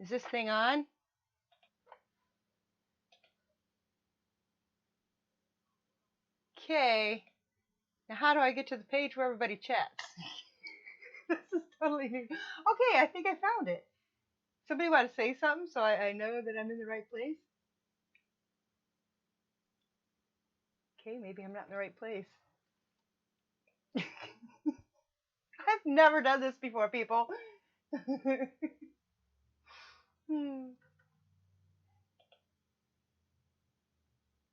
Is this thing on? Okay. Now how do I get to the page where everybody chats? This is totally new. Okay, I think I found it. Somebody want to say something so I know that I'm in the right place? Okay, maybe I'm not in the right place. I've never done this before, people. Hmm.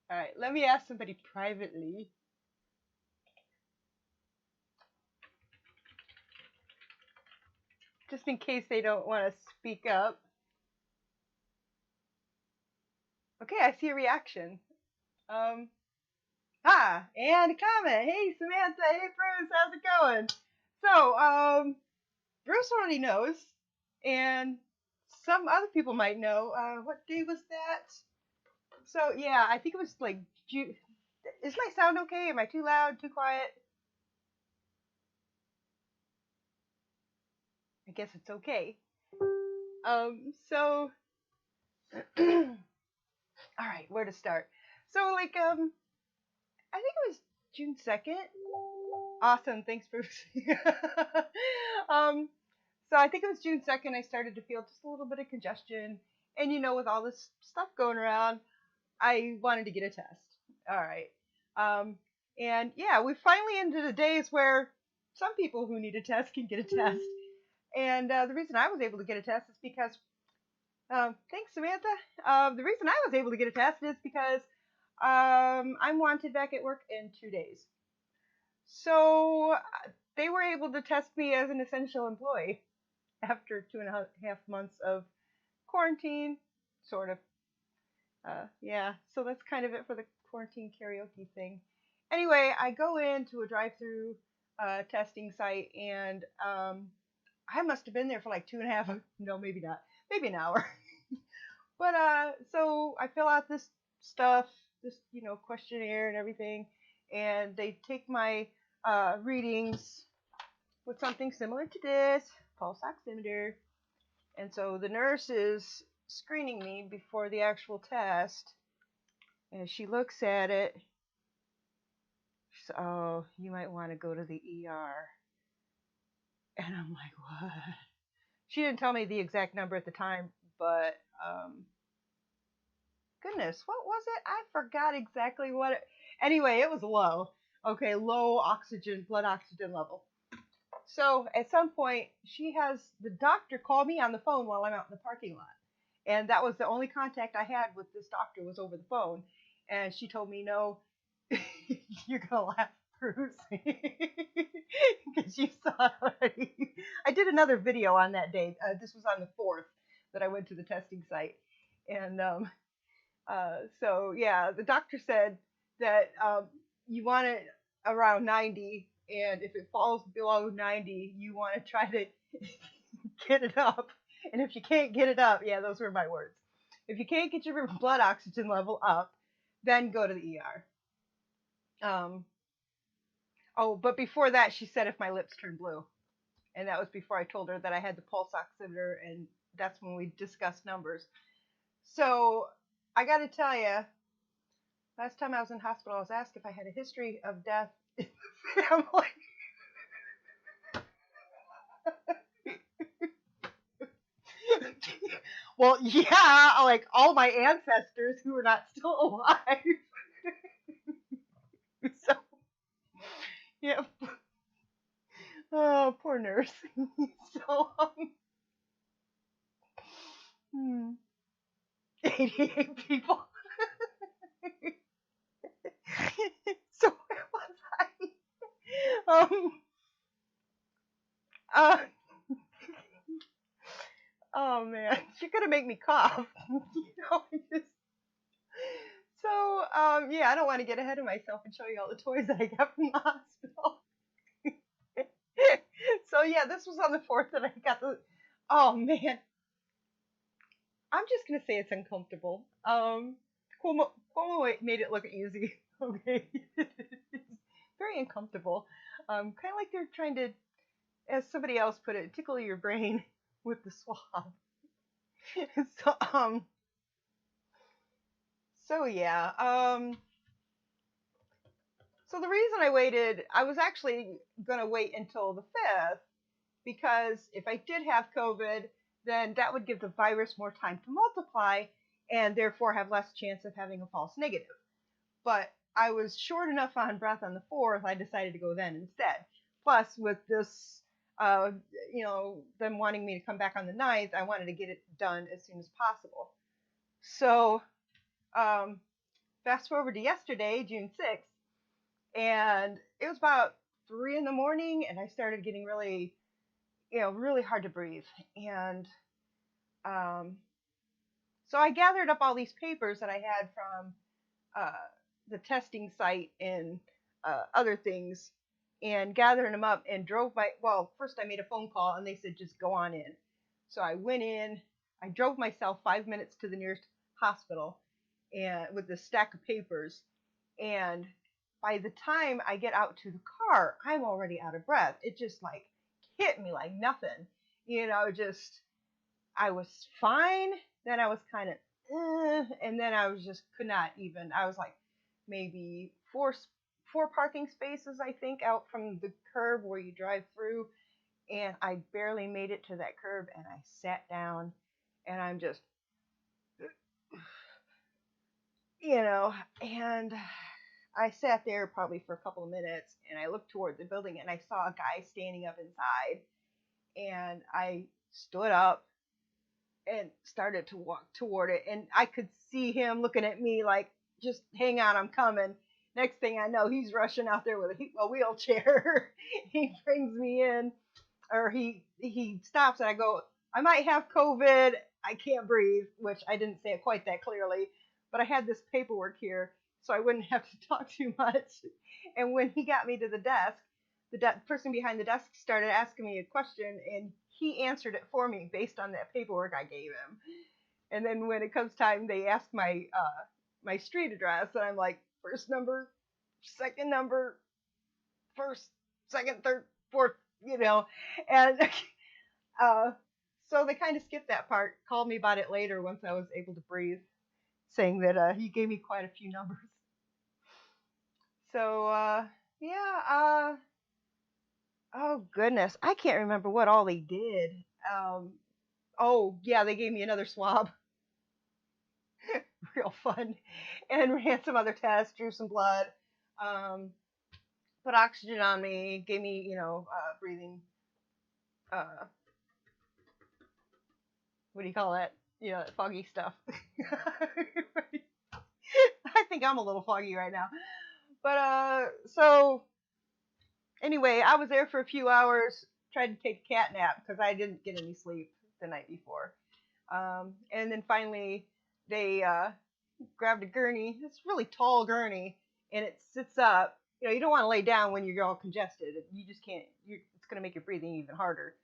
All right, let me ask somebody privately, just in case they don't want to speak up. Okay, I see a reaction. Um, and a comment. Hey, Samantha. Hey, Bruce. How's it going? So, Bruce already knows, and some other people might know. What day was that? So, yeah, I think it was like June. Is my sound okay? Am I too loud? Too quiet? I guess it's okay. So, all right, where to start? So, like, I think it was June 2nd. Awesome, thanks, Bruce. um, so I think it was June 2nd. I started to feel just a little bit of congestion, and with all this stuff going around, I wanted to get a test. All right, and yeah, we finally into the days where some people who need a test can get a test. And the reason I was able to get a test is because, thanks, Samantha. The reason I was able to get a test is because I'm wanted back at work in 2 days. So they were able to test me as an essential employee after 2.5 months of quarantine, sort of. Yeah, so that's kind of it for the quarantine karaoke thing. Anyway, I go into a drive-through testing site, and I must have been there for like 2.5. No, maybe not. Maybe an hour. But so I fill out this stuff, this questionnaire and everything, and they take my readings with something similar to this pulse oximeter. And so the nurse is screening me before the actual test, and she looks at it. She says, "Oh, you might want to go to the ER." And I'm like, "What?" She didn't tell me the exact number at the time, but goodness, what was it? I forgot exactly what it. Anyway, it was low. Okay, low oxygen, blood oxygen level. So at some point, she has the doctor call me on the phone while I'm out in the parking lot, and that was the only contact I had with this doctor was over the phone. And she told me, "No, you're gonna laugh, Bruce, because you saw it already." I did another video on that day. This was on the 4th that I went to the testing site, and so yeah, the doctor said that you want it around 90, and if it falls below 90, you want to try to get it up. And if you can't get it up, yeah, those were my words. If you can't get your blood oxygen level up, then go to the ER. Oh, but before that, she said if my lips turned blue, and that was before I told her that I had the pulse oximeter, and that's when we discussed numbers. So I got to tell you, last time I was in hospital, I was asked if I had a history of death in the family. Well, yeah, like all my ancestors who are not still alive. So, yeah. Oh, poor nurse. So, 88 people. So, where was I? Uh, oh man, you're gonna make me cough. Just so, yeah, I don't want to get ahead of myself and show you all the toys that I got from the hospital. So yeah, this was on the 4th that I got the. Oh man, I'm just gonna say it's uncomfortable. Cuomo made it look easy. Okay, very uncomfortable. Kind of like they're trying to, as somebody else put it, tickle your brain with the swab. so so yeah. So the reason I waited, I was actually gonna wait until the 5th because if I did have COVID, then that would give the virus more time to multiply and therefore have less chance of having a false negative. But I was short enough on breath on the 4th, I decided to go then instead. Plus, with this, uh, them wanting me to come back on the 9th, I wanted to get it done as soon as possible. So, um, fast forward to yesterday, June 6th, and it was about 3 in the morning, and I started getting really, really hard to breathe. And um, so I gathered up all these papers that I had from uh, the testing site and other things, and gathering them up and well, first I made a phone call and they said just go on in. So I went in, I drove myself 5 minutes to the nearest hospital and with this stack of papers, and by the time I get out to the car, I'm already out of breath. It just like hit me like nothing. Just I was fine. Then I was kind of, and then I was just could not even. I was like maybe four parking spaces I think out from the curb where you drive through, and I barely made it to that curb, and I sat down, and I'm just, and I sat there probably for a couple of minutes, and I looked toward the building, and I saw a guy standing up inside, and I stood up and started to walk toward it, and I could see him looking at me like, just hang on, I'm coming. Next thing I know, he's rushing out there with a wheelchair. He brings me in, or he stops, and I go, I might have COVID, I can't breathe, which I didn't say it quite that clearly, but I had this paperwork here so I wouldn't have to talk too much. And when he got me to the desk, the person behind the desk started asking me a question, and he answered it for me based on that paperwork I gave him. And then when it comes time, they ask my street address, and I'm like, first number, second number, first, second, third, fourth, and uh, so they kind of skipped that part. Called me about it later once I was able to breathe, saying that he gave me quite a few numbers. So yeah, oh goodness, I can't remember what all they did. Um, oh yeah, they gave me another swab. Real fun, and ran some other tests, drew some blood, um, put oxygen on me, gave me breathing. What do you call that? Foggy stuff. I think I'm a little foggy right now. But so anyway, I was there for a few hours, tried to take a cat nap because I didn't get any sleep the night before. And then finally they grabbed a gurney, this really tall gurney, and it sits up. You don't want to lay down when you're all congested. You just can't. It's going to make your breathing even harder.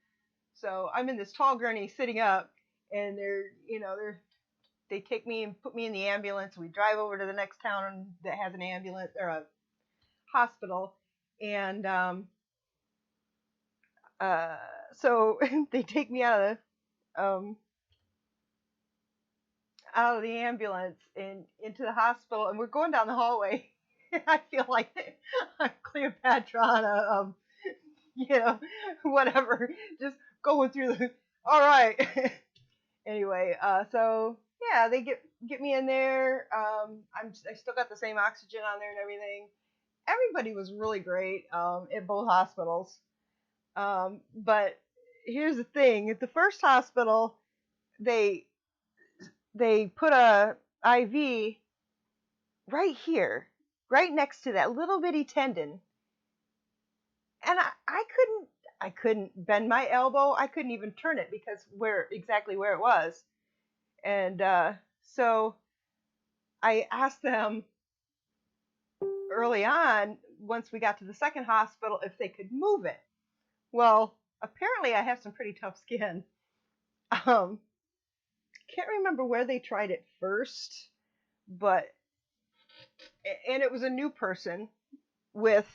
So I'm in this tall gurney sitting up, and they take me and put me in the ambulance. We drive over to the next town that has an ambulance or a hospital, and so they take me out of the ambulance and into the hospital, and we're going down the hallway. I feel like I'm Cleopatra on whatever, just going through the. All right. Anyway, so yeah, they get me in there. I still got the same oxygen on there and everything. Everybody was really great at both hospitals. But here's the thing: at the first hospital, they put a IV right here, right next to that little bitty tendon, and I couldn't bend my elbow. I couldn't even turn it because exactly where it was. And so I asked them early on, once we got to the second hospital, if they could move it. Well, apparently I have some pretty tough skin. Can't remember where they tried it first, and it was a new person with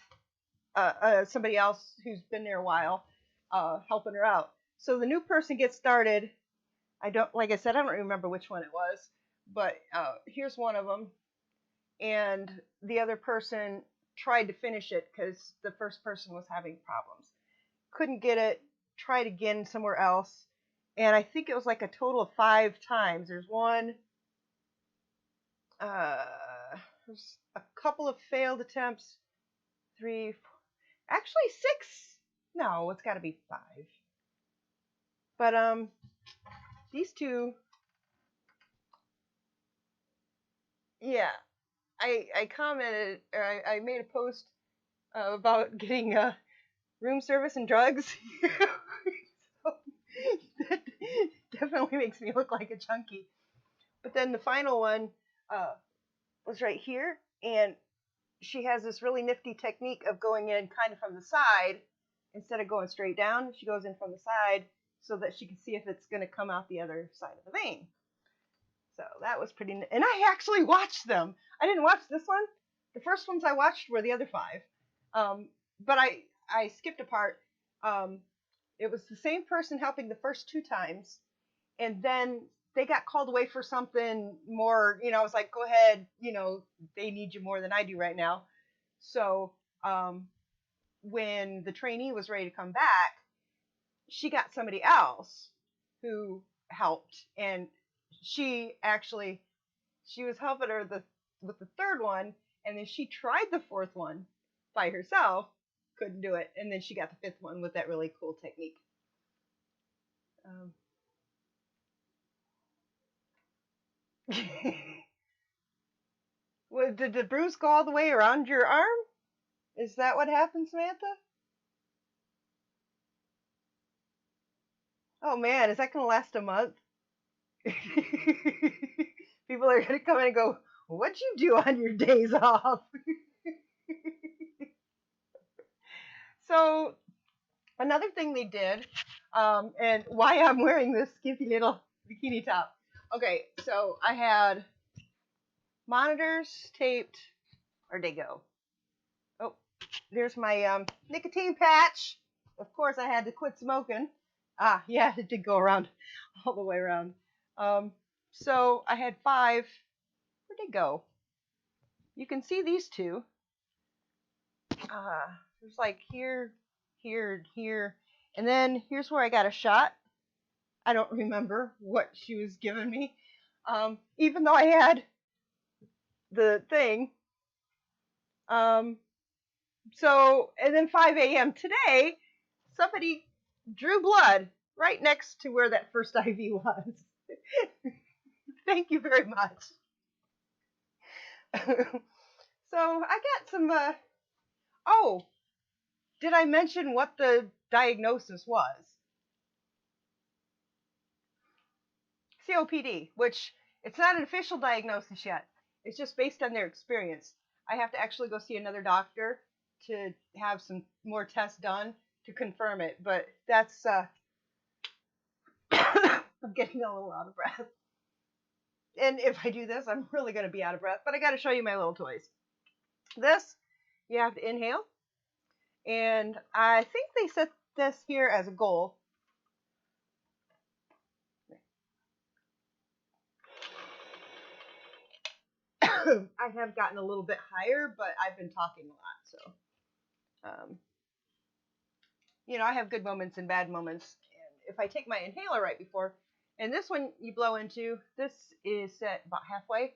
somebody else who's been there a while, helping her out. So the new person gets started, I don't, like I said, I don't remember which one it was, but here's one of them. And the other person tried to finish it because the first person was having problems. Couldn't get it, tried again somewhere else. And I think it was like a total of 5 times. Uh, there's a couple of failed attempts, 3, 4, actually 6. No, it's got to be 5. But these two, yeah, I commented, or I made a post about getting room service and drugs. So that definitely makes me look like a junkie. But then the final one was right here, and she has this really nifty technique of going in kind of from the side instead of going straight down. She goes in from the side so that she can see if it's going to come out the other side of the vein. So that was pretty, and I actually watched them. I didn't watch this one. The first ones I watched were the other 5, but I skipped a part. It was the same person helping the first 2 times, and then they got called away for something more. I was like, go ahead. They need you more than I do right now. So when the trainee was ready to come back, she got somebody else who helped, and she was helping her with the third one, and then she tried the 4th one by herself, couldn't do it, and then she got the 5th one with that really cool technique. Well, did the bruise go all the way around your arm? Is that what happened, Samantha? Oh man, is that going to last a month? People are going to come in and go, what'd you do on your days off? So another thing they did, and why I'm wearing this skimpy little bikini top. Okay, so I had monitors taped. Where'd they go? Oh, there's my nicotine patch. Of course, I had to quit smoking. Yeah, it did go around, all the way around. So I had 5. Where'd they go? You can see these 2. There's like here, here, here, and then here's where I got a shot. I don't remember what she was giving me, even though I had the thing. So, and then 5 a.m. today, somebody drew blood right next to where that first IV was. Thank you very much. So I got some, oh, did I mention what the diagnosis was? COPD, which it's not an official diagnosis yet. It's just based on their experience. I have to actually go see another doctor to have some more tests done to confirm it, but that's, I'm getting a little out of breath. And if I do this, I'm really going to be out of breath, but I got to show you my little toys. This, you have to inhale, and I think they set this here as a goal. I have gotten a little bit higher, but I've been talking a lot, so I have good moments and bad moments. And if I take my inhaler right before, and this one you blow into, this is set about halfway,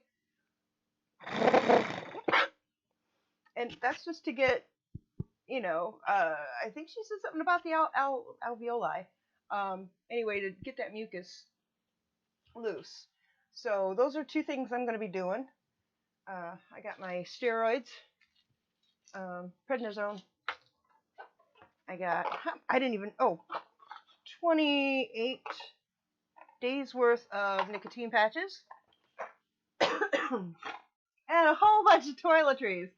and that's just to get, I think she said something about the alveoli. Anyway, to get that mucus loose. So those are 2 things I'm going to be doing. I got my steroids, prednisone. I didn't even, 28 days worth of nicotine patches. And a whole bunch of toiletries.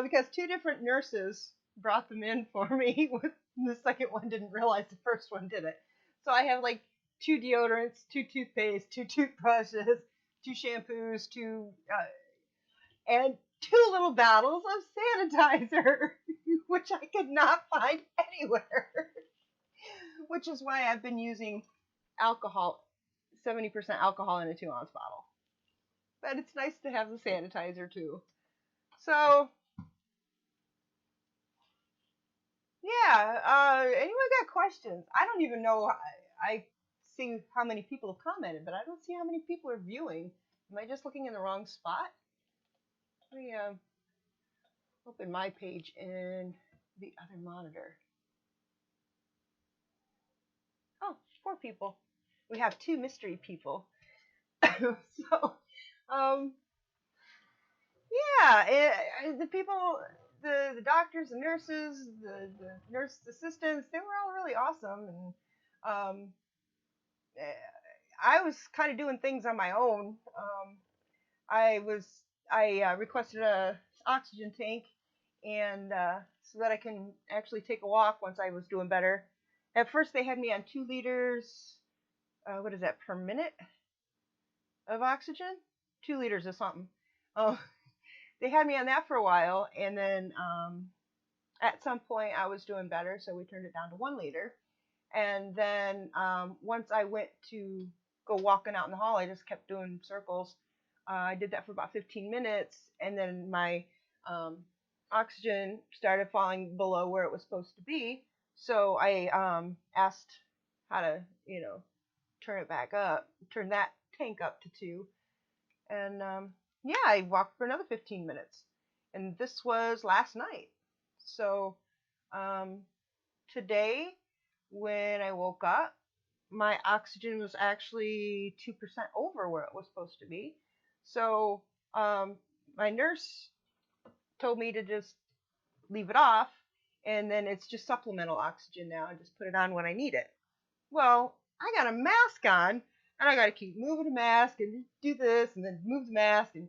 Because 2 different nurses brought them in for me. The second one didn't realize the first one did it. So I have like 2 deodorants, 2 toothpaste, 2 toothbrushes, 2 shampoos, 2 and 2 little bottles of sanitizer, which I could not find anywhere. Which is why I've been using alcohol 70% alcohol in a 2-ounce bottle. But it's nice to have the sanitizer too. So, yeah, anyone got questions? I don't even know. I see how many people have commented, but I don't see how many people are viewing. Am I just looking in the wrong spot? Let me open my page in the other monitor. Oh, 4 people. We have 2 mystery people. So, yeah, the people, the doctors, the nurses, the nurse assistants, they were all really awesome, and eh, I was kind of doing things on my own. I requested a oxygen tank, and so that I can actually take a walk once I was doing better. At first, they had me on 2 liters. What is that per minute of oxygen? 2 liters of something. Oh, they had me on that for a while, and then at some point I was doing better, so we turned it down to 1 liter. And then once I went to go walking out in the hall, I just kept doing circles. I did that for about 15 minutes, and then my oxygen started falling below where it was supposed to be. So I asked how to, turn it back up, turn that tank up to 2. And yeah, I walked for another 15 minutes. And this was last night. So today, when I woke up, my oxygen was actually 2% over where it was supposed to be. So my nurse told me to just leave it off, and then it's just supplemental oxygen now. I just put it on when I need it. Well, I got a mask on, and I got to keep moving the mask and do this and then move the mask, and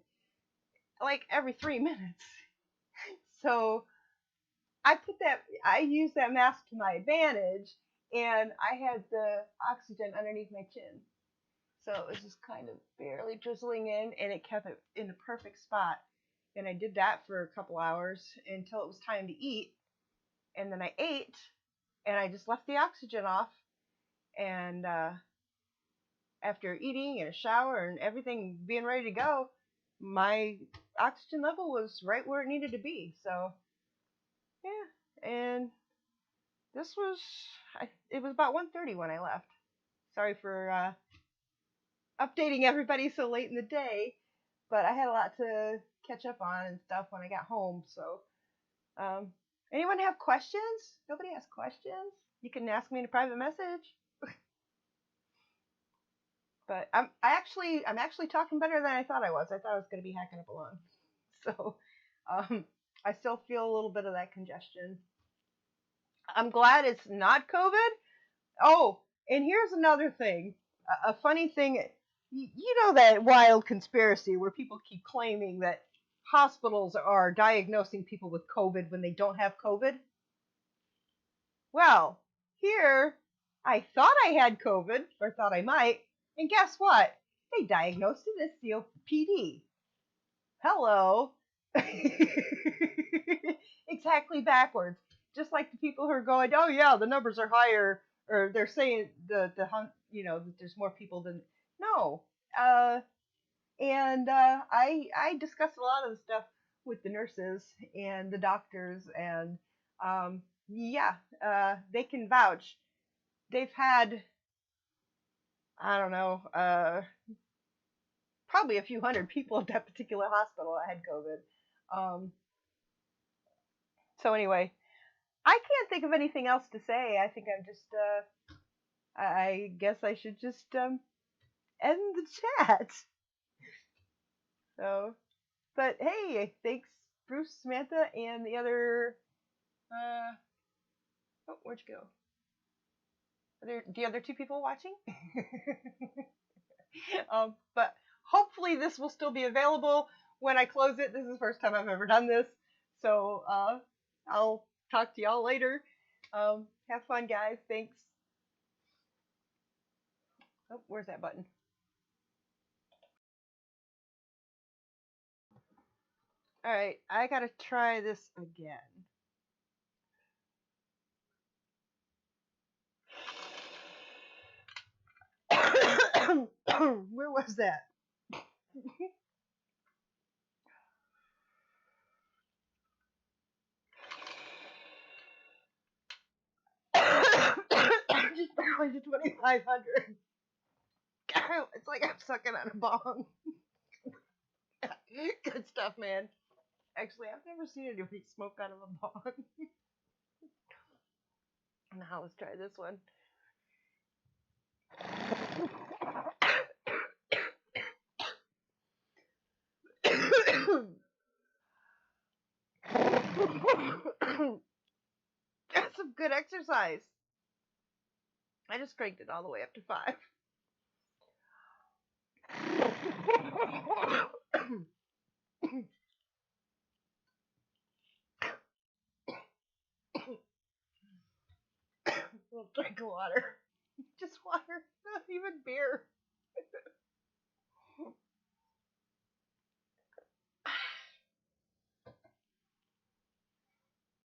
like every 3 minutes. So I used that mask to my advantage, and I had the oxygen underneath my chin. So it was just kind of barely drizzling in, and it kept it in the perfect spot. And I did that for a couple hours until it was time to eat. And then I ate, and I just left the oxygen off. And after eating and a shower and everything being ready to go, my oxygen level was right where it needed to be. So, yeah. And it was about 1:30 when I left. Sorry for updating everybody so late in the day, but I had a lot to catch up on and stuff when I got home. So, anyone have questions? Nobody has questions? You can ask me in a private message. But I'm actually talking better than I thought I was. I thought I was going to be hacking up a lung. So, I still feel a little bit of that congestion. I'm glad it's not COVID. Oh, and here's another thing. A funny thing. You know that wild conspiracy where people keep claiming that hospitals are diagnosing people with COVID when they don't have COVID? Well, here, I thought I had COVID, or thought I might, and guess what? They diagnosed it as COPD. Hello. Exactly backwards. Just like the people who are going, oh yeah, the numbers are higher, or they're saying that there's more people than no. And I discussed a lot of the stuff with the nurses and the doctors, and yeah, they can vouch. They've had, I don't know, probably a few hundred people at that particular hospital that had COVID. So anyway, I can't think of anything else to say. I think I'm just, I guess I should just end the chat. So, but hey, thanks Bruce, Samantha, and the other, oh, where'd you go? Are there the other 2 people watching? But hopefully this will still be available when I close it. This is the first time I've ever done this. So I'll talk to y'all later. Have fun, guys. Thanks. Oh, where's that button? All right, I gotta try this again. Where was that? Just barely to 2,500. It's like I'm sucking on a bong. Good stuff, man. Actually, I've never seen anybody smoke out of a bong. Now let's try this one. That's some good exercise. I just cranked it all the way up to 5. We'll drink of water. Just water, not even beer.